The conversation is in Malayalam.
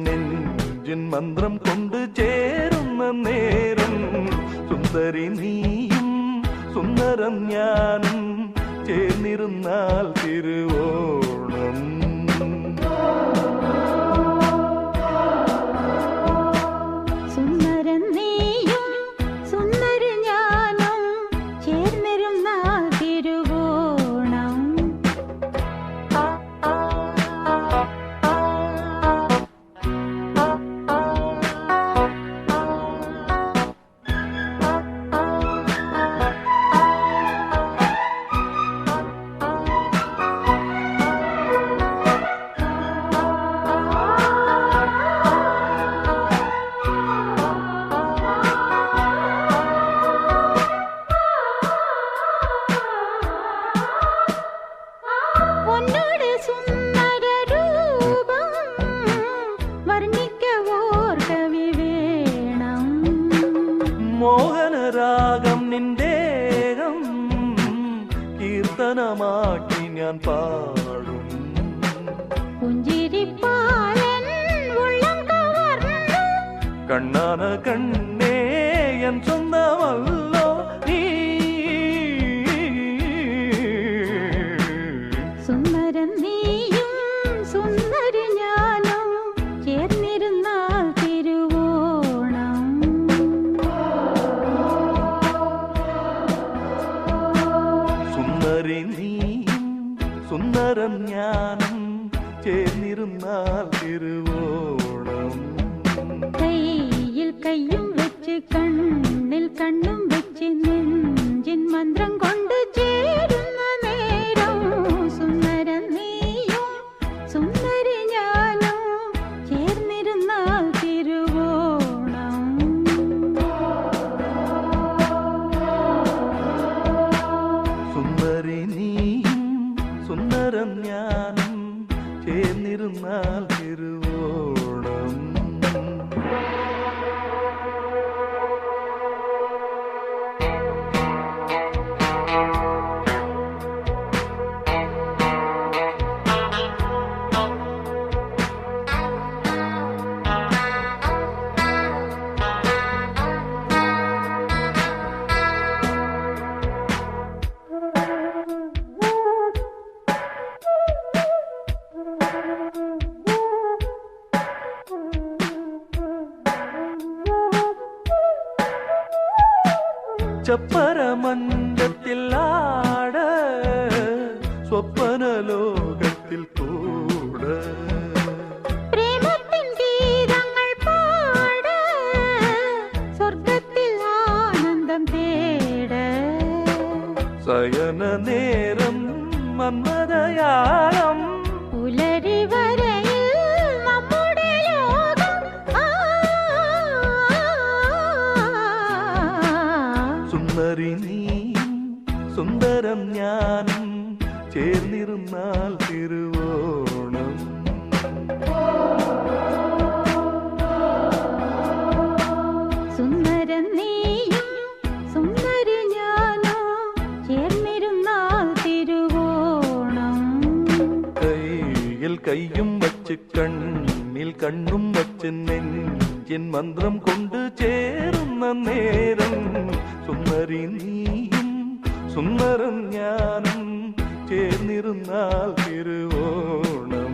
നെഞ്ചിൻ മന്ത്രം കൊണ്ട് ചേരുന്ന നേരം സുന്ദരി നീയും സുന്ദരം ഞാനും ചേർന്നിരുന്നാൽ തിരുവോണം. സുന്ദരൻ നീയും സുന്ദരി ഞാനും ചേർന്നിരുന്നാൽ തിരുവോണം. മോഹനരാഗം നിന്റേകം കീർത്തനമാക്കി ഞാൻ പാടും. പുഞ്ചിരിപ്പാലൻ ഉള്ളം കവർന്നു കണ്ണാന കണ്ണേ എൻ സ്വന്തമല്ലോ നീ. സുന്ദരൻ നീയും സുന്ദരി ഞാനും ചേർന്നിരുന്നാൽ തിരുവോണം. സുന്ദരി നീയും സുന്ദരം ഞാനും ചേർന്നിരുന്നാൽ തിരുവോണം. കയ്യിൽ കയ്യും വെച്ച് കണ്ണിൽ കണ്ണും വെച്ച് നെഞ്ചിൻ മന്ത്രം കൊണ്ട് ചേരുന്ന നേരം സുന്ദരൻ നീയും സുന്ദരി ഞാനും ചേർന്നിരുന്നാൽ തിരുവോണം. സുന്ദരി നീയും സുന്ദരം ഞാനും ചേർന്നിരുന്നാൽ തിരുവോണം. ചപ്പരമഞ്ചത്തിൽ ആട സ്വപ്ന ലോകത്തിൽ കൂട പ്രേമത്തിൻ ഗീതങ്ങൾ പാട സ്വർഗത്തിൽ ആനന്ദം തേട. ശയന നേരം മന്മദയാളം പുലരി വരയിൽ നമ്മുടെ ലോകം. സുന്ദരി നീയും സുന്ദരം ഞാനും ചേർന്നിരുന്നാൽ തിരുവോണം. സുന്ദരൻ നീയും സുന്ദരി ഞാനും ചേർന്നിരുന്നാൽ തിരുവോണം. കയ്യിൽ കയ്യും വച്ച് കണ്ണിൽ കണ്ണും വച്ച് നെഞ്ചിൻ മന്ത്രം കൊണ്ട് ചേരുന്ന നേരം സുന്ദരി നീയും സുന്ദരം ഞാനും ചേർന്നിരുന്നാൽ തിരുവോണം.